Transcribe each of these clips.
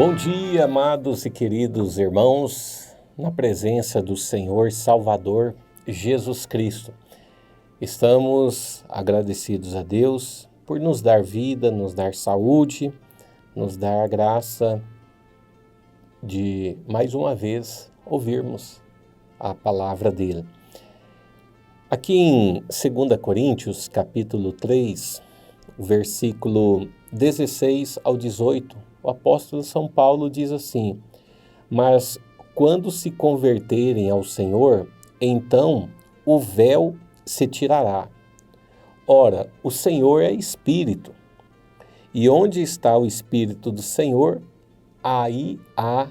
Bom dia, amados e queridos irmãos, na presença do Senhor Salvador Jesus Cristo. Estamos agradecidos a Deus por nos dar vida, nos dar saúde, nos dar a graça de, mais uma vez, ouvirmos a palavra dele. Aqui em 2 Coríntios, capítulo 3, versículo 16 ao 18, o apóstolo São Paulo diz assim: mas quando se converterem ao Senhor, então o véu se tirará. Ora, o Senhor é Espírito, e onde está o Espírito do Senhor, aí há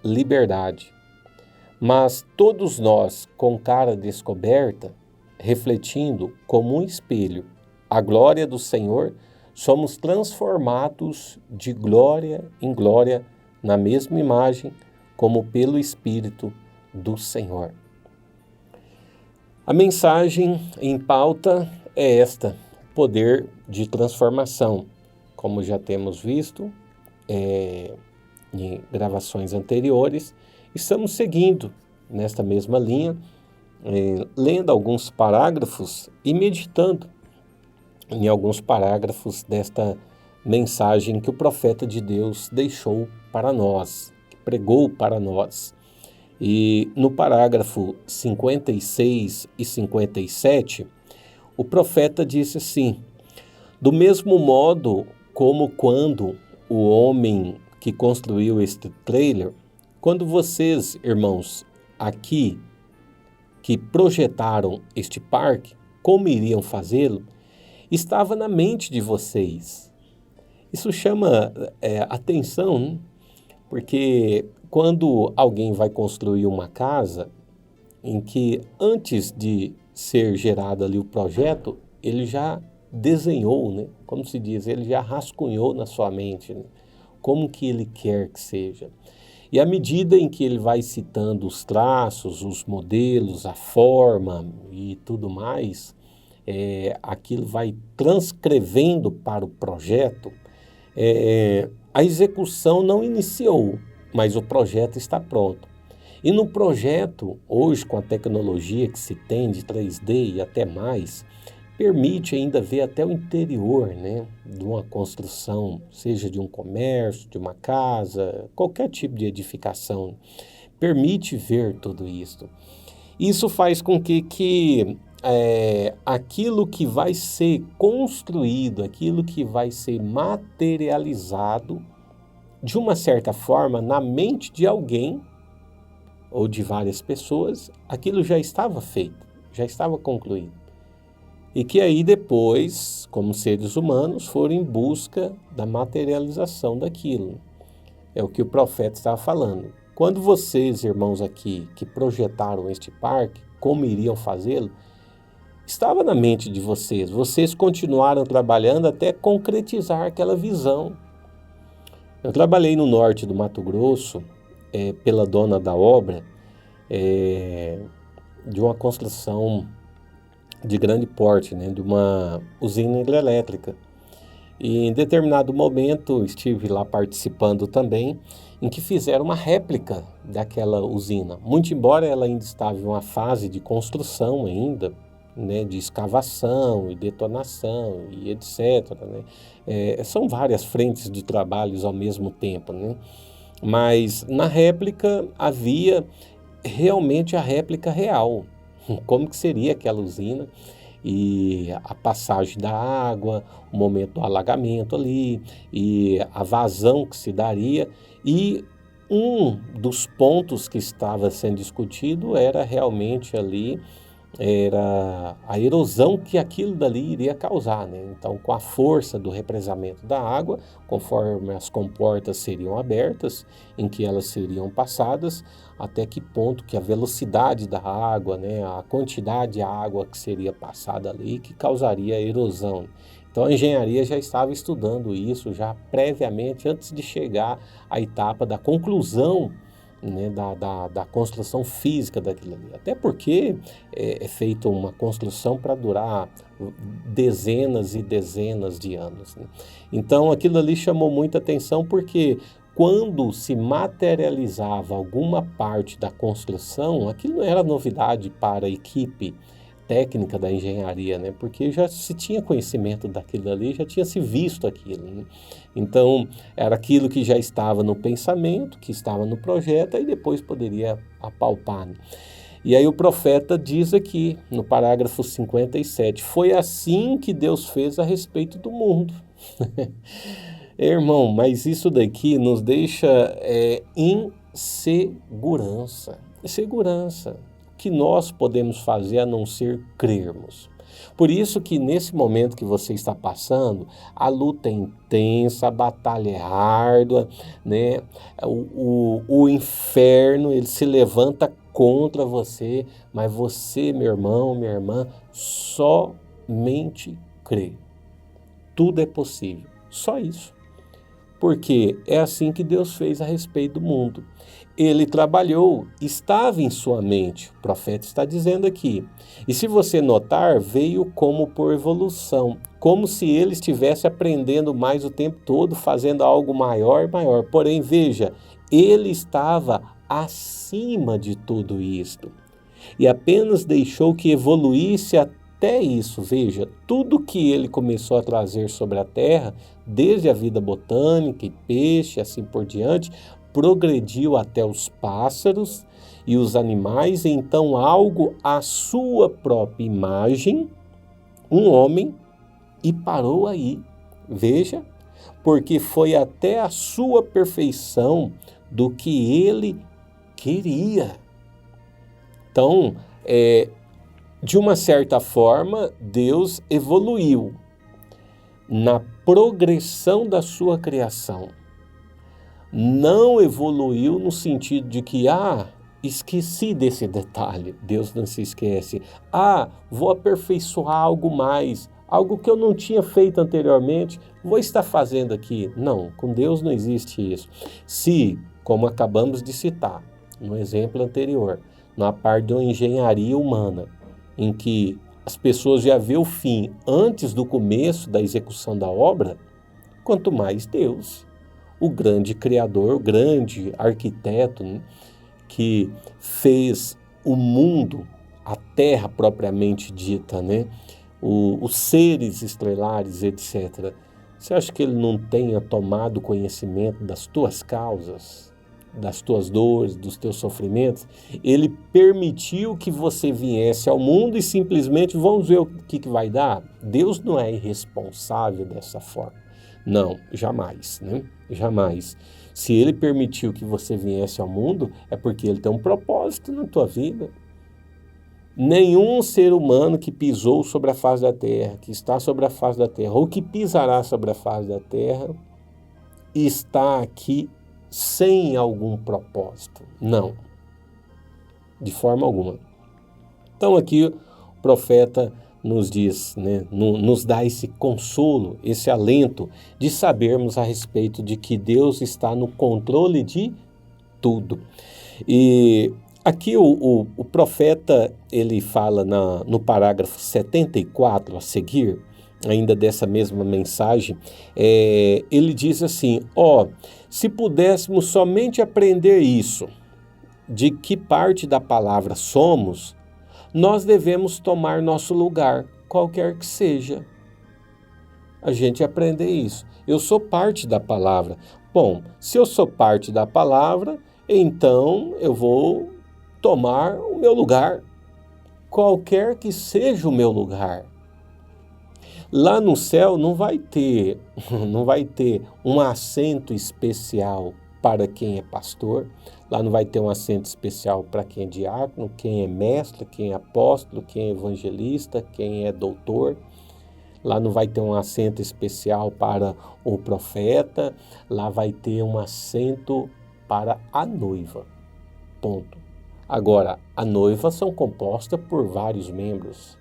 liberdade. Mas todos nós, com cara descoberta, refletindo como um espelho a glória do Senhor, somos transformados de glória em glória na mesma imagem, como pelo Espírito do Senhor. A mensagem em pauta é esta: poder de transformação. Como já temos visto em gravações anteriores, estamos seguindo nesta mesma linha, lendo alguns parágrafos e meditando em alguns parágrafos desta mensagem que o profeta de Deus deixou para nós, que pregou para nós. E no parágrafo 56 e 57, o profeta disse assim: do mesmo modo como quando o homem que construiu este trailer, quando vocês, irmãos, aqui, que projetaram este parque, como iriam fazê-lo, estava na mente de vocês. Isso chama atenção, né? Porque quando alguém vai construir uma casa, em que antes de ser gerado ali o projeto, ele já desenhou, né? Como se diz, ele já rascunhou na sua mente, né? Como que ele quer que seja. E à medida em que ele vai citando os traços, os modelos, a forma e tudo mais, aquilo vai transcrevendo para o projeto. A execução não iniciou, mas o projeto está pronto. E no projeto, hoje com a tecnologia que se tem de 3D e até mais, permite ainda ver até o interior, né, de uma construção, seja de um comércio, de uma casa, qualquer tipo de edificação. Permite ver tudo isso. Isso faz com que aquilo que vai ser construído, aquilo que vai ser materializado, de uma certa forma, na mente de alguém ou de várias pessoas, aquilo já estava feito, já estava concluído. E que aí depois, como seres humanos, foram em busca da materialização daquilo. É o que o profeta estava falando. Quando vocês, irmãos aqui, que projetaram este parque, como iriam fazê-lo, estava na mente de vocês. Vocês continuaram trabalhando até concretizar aquela visão. Eu trabalhei no norte do Mato Grosso, pela dona da obra, de uma construção de grande porte, né, de uma usina hidrelétrica. E em determinado momento estive lá participando também, em que fizeram uma réplica daquela usina. Muito embora ela ainda estava em uma fase de construção ainda, né, de escavação e detonação e etc. Né? São várias frentes de trabalhos ao mesmo tempo, né? Mas na réplica havia realmente a réplica real. Como que seria aquela usina e a passagem da água, o momento do alagamento ali e a vazão que se daria. E um dos pontos que estava sendo discutido era realmente ali a erosão que aquilo dali iria causar, né? Então, com a força do represamento da água, conforme as comportas seriam abertas, em que elas seriam passadas, até que ponto que a velocidade da água, né, a quantidade de água que seria passada ali, que causaria erosão. Então, a engenharia já estava estudando isso já previamente, antes de chegar à etapa da conclusão, né, da construção física daquilo ali. Até porque é feita uma construção para durar dezenas e dezenas de anos, né? Então aquilo ali chamou muita atenção porque quando se materializava alguma parte da construção, aquilo não era novidade para a equipe técnica da engenharia, né? Porque já se tinha conhecimento daquilo ali, já tinha se visto aquilo, né? Então, era aquilo que já estava no pensamento, que estava no projeto, e depois poderia apalpar, né? E aí o profeta diz aqui, no parágrafo 57, foi assim que Deus fez a respeito do mundo. Irmão, mas isso daqui nos deixa em segurança. Segurança. O que nós podemos fazer a não ser crermos. Por isso que nesse momento que você está passando, a luta é intensa, a batalha é árdua, né? O inferno, ele se levanta contra você, mas você, meu irmão, minha irmã, somente crê. Tudo é possível, só isso. Porque é assim que Deus fez a respeito do mundo. Ele trabalhou, estava em sua mente, o profeta está dizendo aqui. E se você notar, veio como por evolução, como se ele estivesse aprendendo mais o tempo todo, fazendo algo maior e maior. Porém, veja, ele estava acima de tudo isto. E apenas deixou que evoluísse até isso. Veja, tudo que ele começou a trazer sobre a Terra, desde a vida botânica e peixe, assim por diante, progrediu até os pássaros e os animais, e então algo à sua própria imagem, um homem, e parou aí. Veja, porque foi até a sua perfeição do que ele queria. Então, de uma certa forma, Deus evoluiu na progressão da sua criação. Não evoluiu no sentido de que, esqueci desse detalhe. Deus não se esquece. Vou aperfeiçoar algo mais, algo que eu não tinha feito anteriormente, vou estar fazendo aqui. Não, com Deus não existe isso. Se, como acabamos de citar, no exemplo anterior, na parte de uma engenharia humana, em que as pessoas já vê o fim antes do começo da execução da obra, quanto mais Deus, o grande criador, o grande arquiteto, né, que fez o mundo, a terra propriamente dita, né, os seres estelares, etc. Você acha que ele não tenha tomado conhecimento das tuas causas, das tuas dores, dos teus sofrimentos? Ele permitiu que você viesse ao mundo e simplesmente vamos ver o que vai dar? Deus não é irresponsável dessa forma. Não, jamais, né? Jamais. Se ele permitiu que você viesse ao mundo, é porque ele tem um propósito na tua vida. Nenhum ser humano que pisou sobre a face da terra, que está sobre a face da terra, ou que pisará sobre a face da terra, está aqui sem algum propósito. Não, de forma alguma. Então aqui o profeta nos diz, né, nos dá esse consolo, esse alento de sabermos a respeito de que Deus está no controle de tudo. E aqui o profeta, ele fala no parágrafo 74 a seguir, ainda dessa mesma mensagem, ele diz assim, se pudéssemos somente aprender isso, de que parte da palavra somos, nós devemos tomar nosso lugar, qualquer que seja. A gente aprender isso. Eu sou parte da palavra. Bom, se eu sou parte da palavra, então eu vou tomar o meu lugar, qualquer que seja o meu lugar. Lá no céu não vai ter um assento especial para quem é pastor. Lá não vai ter um assento especial para quem é diácono, quem é mestre, quem é apóstolo, quem é evangelista, quem é doutor. Lá não vai ter um assento especial para o profeta. Lá vai ter um assento para a noiva. Ponto. Agora, a noiva são compostas por vários membros.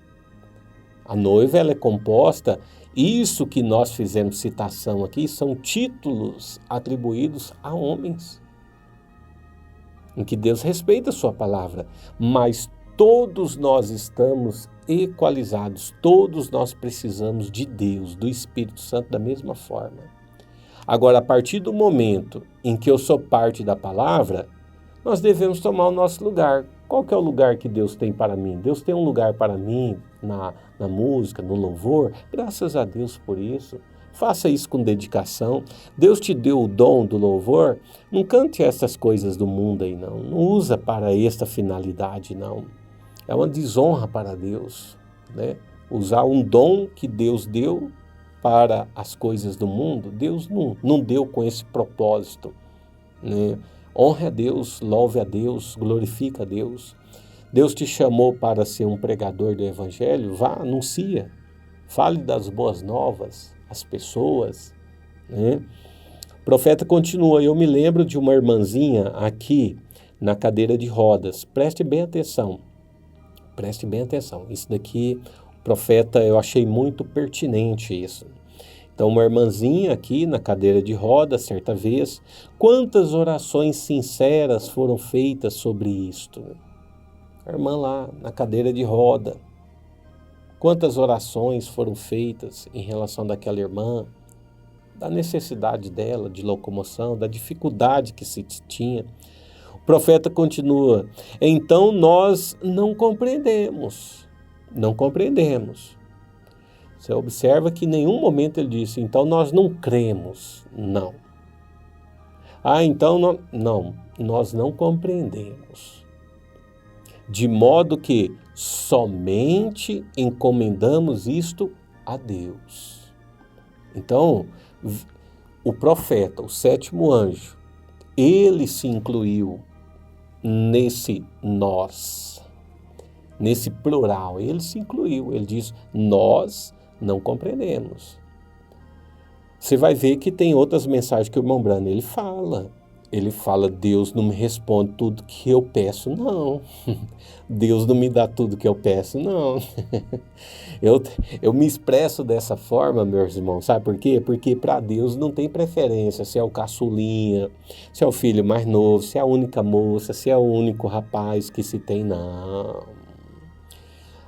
A noiva, ela é composta, isso que nós fizemos citação aqui, são títulos atribuídos a homens, em que Deus respeita a sua palavra, mas todos nós estamos equalizados, todos nós precisamos de Deus, do Espírito Santo da mesma forma. Agora, a partir do momento em que eu sou parte da palavra, nós devemos tomar o nosso lugar. Qual que é o lugar que Deus tem para mim? Deus tem um lugar para mim na música, no louvor. Graças a Deus por isso. Faça isso com dedicação. Deus te deu o dom do louvor. Não cante essas coisas do mundo aí, não. Não usa para esta finalidade, não. É uma desonra para Deus, né? Usar um dom que Deus deu para as coisas do mundo, Deus não deu com esse propósito, né? Honre a Deus, louve a Deus, glorifica a Deus. Deus te chamou para ser um pregador do Evangelho, vá, anuncia, fale das boas novas às pessoas, né? O profeta continua, eu me lembro de uma irmãzinha aqui na cadeira de rodas, preste bem atenção, isso daqui, profeta, eu achei muito pertinente isso. Então, uma irmãzinha aqui na cadeira de rodas, certa vez, quantas orações sinceras foram feitas sobre isto? A irmã lá na cadeira de roda, quantas orações foram feitas em relação daquela irmã, da necessidade dela de locomoção, da dificuldade que se tinha. O profeta continua, então nós não compreendemos. Você observa que em nenhum momento ele disse, então nós não cremos. Não. Então não, nós não compreendemos. De modo que somente encomendamos isto a Deus. Então, o profeta, o sétimo anjo, ele se incluiu nesse nós, nesse plural, ele se incluiu, ele diz, nós não compreendemos. Você vai ver que tem outras mensagens que o irmão Brano, ele fala, Deus não me responde tudo que eu peço, não. Deus não me dá tudo que eu peço, não. Eu me expresso dessa forma, meus irmãos, sabe por quê? Porque para Deus não tem preferência, se é o caçulinha, se é o filho mais novo, se é a única moça, se é o único rapaz que se tem, não.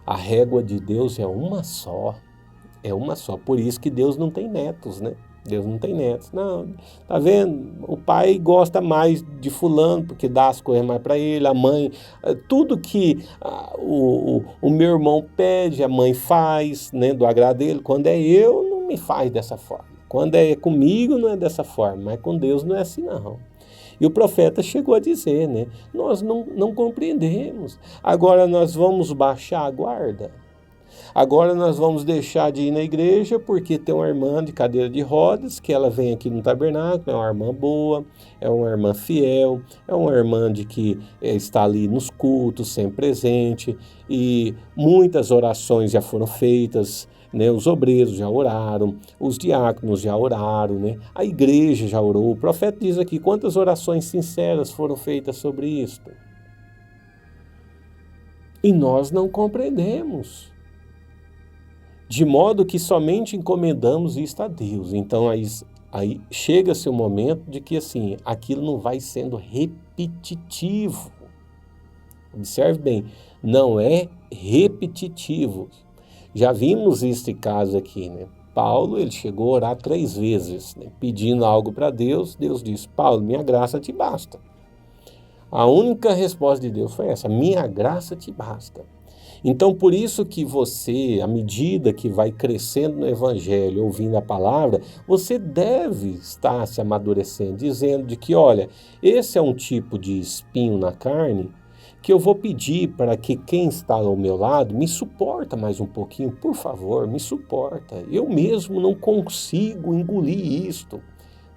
A régua de Deus é uma só. Por isso que Deus não tem netos, né? Deus não tem netos. Não, tá vendo? O pai gosta mais de fulano, porque dá as coisas mais para ele, a mãe, tudo que o meu irmão pede, a mãe faz, né, do agrado dele. Quando é eu, não me faz dessa forma. Quando é comigo, não é dessa forma, mas com Deus não é assim, não. E o profeta chegou a dizer, né? Nós não compreendemos. Agora nós vamos baixar a guarda. Agora nós vamos deixar de ir na igreja porque tem uma irmã de cadeira de rodas que ela vem aqui no tabernáculo, é uma irmã boa, é uma irmã fiel, é uma irmã de que está ali nos cultos, sempre presente, e muitas orações já foram feitas, né? Os obreiros já oraram, os diáconos já oraram, né? A igreja já orou. O profeta diz aqui quantas orações sinceras foram feitas sobre isto. E nós não compreendemos. De modo que somente encomendamos isto a Deus. Então aí chega-se o momento de que assim, aquilo não vai sendo repetitivo. Observe bem, não é repetitivo. Já vimos este caso aqui, né? Paulo, ele chegou a orar 3 vezes, né? Pedindo algo para Deus. Deus disse, Paulo, minha graça te basta. A única resposta de Deus foi essa, minha graça te basta. Então, por isso que você, à medida que vai crescendo no Evangelho, ouvindo a palavra, você deve estar se amadurecendo, dizendo de que, olha, esse é um tipo de espinho na carne que eu vou pedir para que quem está ao meu lado me suporta mais um pouquinho, por favor, me suporta. Eu mesmo não consigo engolir isto,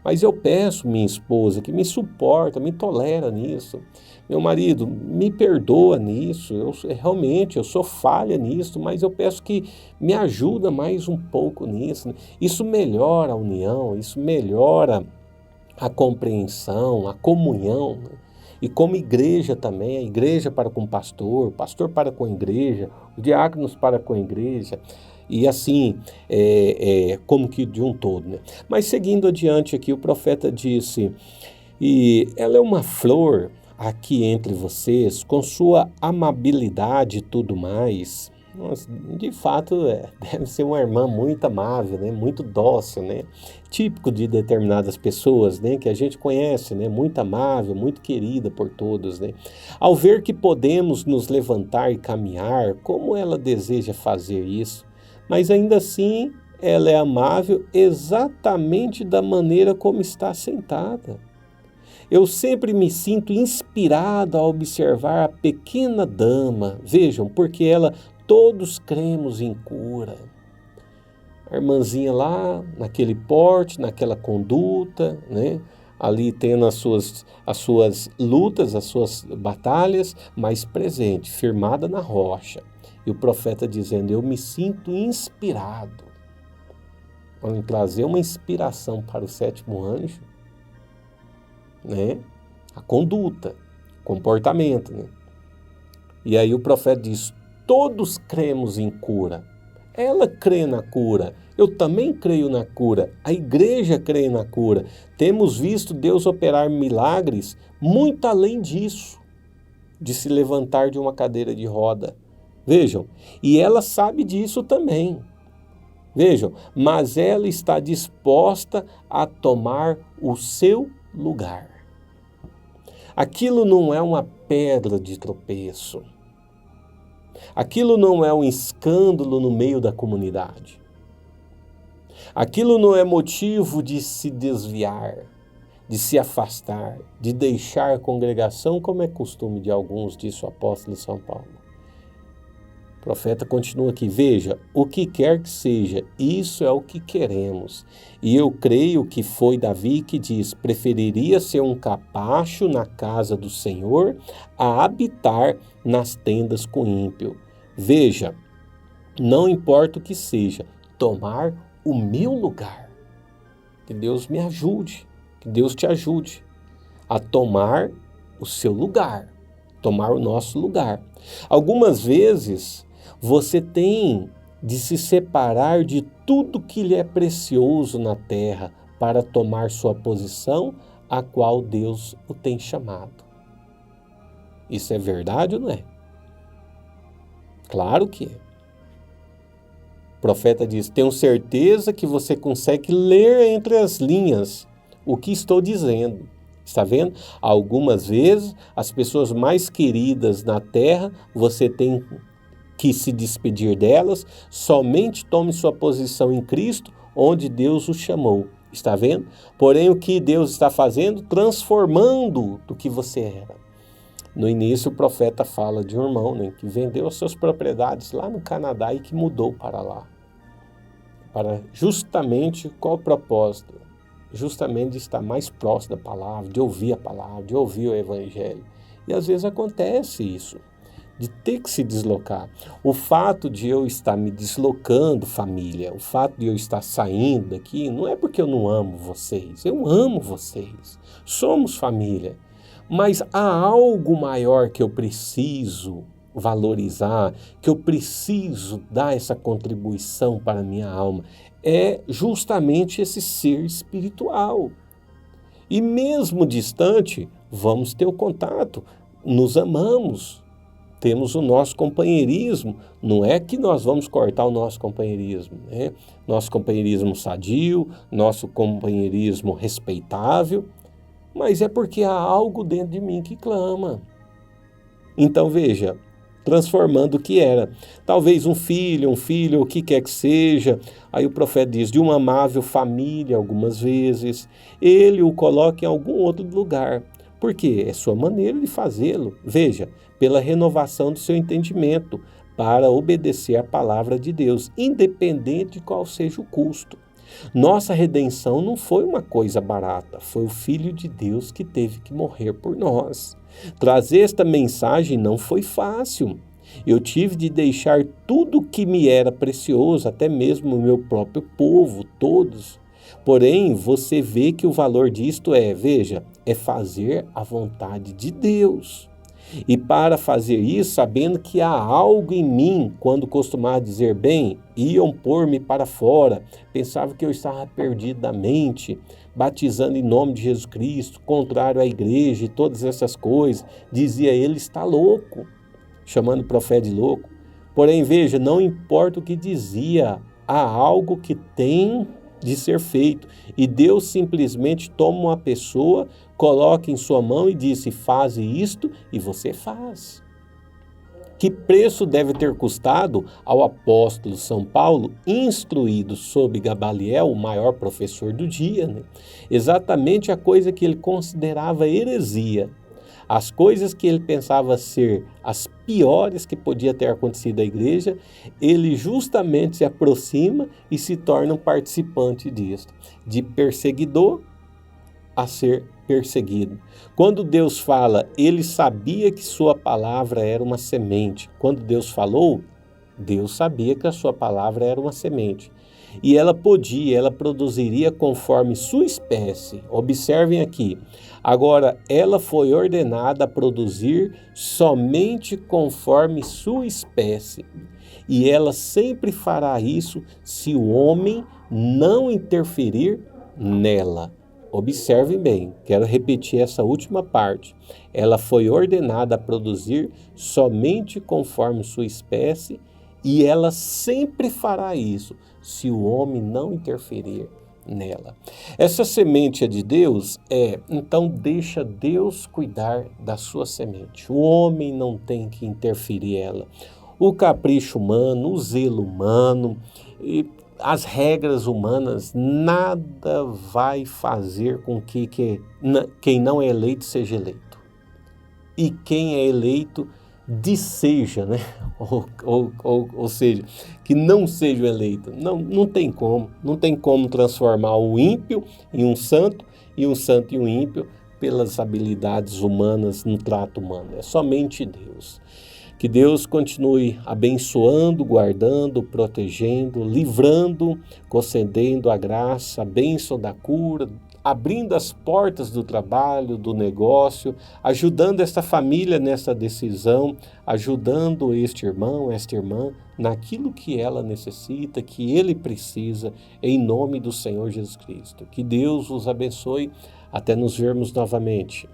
mas eu peço minha esposa que me suporta, me tolera nisso. Meu marido, me perdoa nisso, eu sou falha nisso, mas eu peço que me ajuda mais um pouco nisso. Isso melhora a união, isso melhora a compreensão, a comunhão, né? E como igreja também, a igreja para com o pastor para com a igreja, os diáconos para com a igreja, e assim, como que de um todo, né? Mas seguindo adiante aqui, o profeta disse, e ela é uma flor aqui entre vocês, com sua amabilidade e tudo mais, Nossa, de fato, deve ser uma irmã muito amável, né? Muito dócil, né? Típico de determinadas pessoas, né? Que a gente conhece, né? Muito amável, muito querida por todos, né? Ao ver que podemos nos levantar e caminhar, como ela deseja fazer isso, mas ainda assim ela é amável exatamente da maneira como está sentada. Eu sempre me sinto inspirado a observar a pequena dama. Vejam, porque ela, todos cremos em cura. A irmãzinha lá, naquele porte, naquela conduta, né? Ali tendo as suas lutas, as suas batalhas, mas presente, firmada na rocha. E o profeta dizendo, eu me sinto inspirado. Vamos trazer uma inspiração para o sétimo anjo, né? A conduta, comportamento, né? E aí o profeta diz, todos cremos em cura. Ela crê na cura, eu também creio na cura, a igreja crê na cura. Temos visto Deus operar milagres muito além disso, de se levantar de uma cadeira de roda. Vejam, e ela sabe disso também. Vejam, mas ela está disposta a tomar o seu lugar. Aquilo não é uma pedra de tropeço. Aquilo não é um escândalo no meio da comunidade. Aquilo não é motivo de se desviar, de se afastar, de deixar a congregação, como é costume de alguns, disse o apóstolo São Paulo. O profeta continua aqui, veja, o que quer que seja, isso é o que queremos. E eu creio que foi Davi que diz, preferiria ser um capacho na casa do Senhor a habitar nas tendas com ímpio. Veja, não importa o que seja, tomar o meu lugar. Que Deus me ajude, que Deus te ajude a tomar o seu lugar, tomar o nosso lugar. Algumas vezes você tem de se separar de tudo que lhe é precioso na terra para tomar sua posição, a qual Deus o tem chamado. Isso é verdade ou não é? Claro que é. O profeta diz, tenho certeza que você consegue ler entre as linhas o que estou dizendo. Está vendo? Algumas vezes, as pessoas mais queridas na terra, você tem que se despedir delas, somente tome sua posição em Cristo, onde Deus o chamou. Está vendo? Porém, o que Deus está fazendo? Transformando do que você era. No início, o profeta fala de um irmão, né, que vendeu as suas propriedades lá no Canadá e que mudou para lá. Para justamente qual o propósito? Justamente de estar mais próximo da palavra, de ouvir a palavra, de ouvir o evangelho. E às vezes acontece isso, de ter que se deslocar. O fato de eu estar me deslocando, família, o fato de eu estar saindo daqui, não é porque eu não amo vocês, eu amo vocês, somos família. Mas há algo maior que eu preciso valorizar, que eu preciso dar essa contribuição para a minha alma. É justamente esse ser espiritual. E mesmo distante, vamos ter o contato, nos amamos, temos o nosso companheirismo. Não é que nós vamos cortar o nosso companheirismo, né? Nosso companheirismo sadio, nosso companheirismo respeitável, mas é porque há algo dentro de mim que clama. Então veja, transformando o que era. Talvez um filho, o que quer que seja. Aí o profeta diz, de uma amável família, algumas vezes, ele o coloca em algum outro lugar. Por quê? É sua maneira de fazê-lo. Veja, pela renovação do seu entendimento, para obedecer à palavra de Deus, independente de qual seja o custo. Nossa redenção não foi uma coisa barata, foi o Filho de Deus que teve que morrer por nós. Trazer esta mensagem não foi fácil. Eu tive de deixar tudo que me era precioso, até mesmo o meu próprio povo, todos. Porém, você vê que o valor disto veja, é fazer a vontade de Deus. E para fazer isso, sabendo que há algo em mim, quando costumava dizer bem, iam pôr-me para fora, pensava que eu estava perdido da mente, batizando em nome de Jesus Cristo, contrário à igreja e todas essas coisas, dizia ele está louco, chamando o profeta de louco. Porém, veja, não importa o que dizia, há algo que tem de ser feito. E Deus simplesmente toma uma pessoa, coloca em sua mão e disse, faze isto, e você faz. Que preço deve ter custado ao apóstolo São Paulo, instruído sob Gamaliel, o maior professor do dia, né? Exatamente a coisa que ele considerava heresia, as coisas que ele pensava ser as piores que podia ter acontecido à igreja, ele justamente se aproxima e se torna um participante disso, de perseguidor a ser perseguido. Quando Deus fala, ele sabia que sua palavra era uma semente. Quando Deus falou, Deus sabia que a sua palavra era uma semente. E ela produziria conforme sua espécie. Observem aqui. Agora, ela foi ordenada a produzir somente conforme sua espécie. E ela sempre fará isso se o homem não interferir nela. Observem bem, quero repetir essa última parte. Ela foi ordenada a produzir somente conforme sua espécie e ela sempre fará isso se o homem não interferir nela. Essa semente é de Deus? Então deixa Deus cuidar da sua semente. O homem não tem que interferir nela. O capricho humano, o zelo humano e as regras humanas, nada vai fazer com que quem não é eleito seja eleito. E quem é eleito desseja, né? Ou seja, que não seja eleito. Não tem como. Não tem como transformar o ímpio em um santo e um santo em um ímpio pelas habilidades humanas no trato humano. É somente Deus. Que Deus continue abençoando, guardando, protegendo, livrando, concedendo a graça, a bênção da cura, abrindo as portas do trabalho, do negócio, ajudando esta família nessa decisão, ajudando este irmão, esta irmã, naquilo que ela necessita, que ele precisa, em nome do Senhor Jesus Cristo. Que Deus os abençoe. Até nos vermos novamente.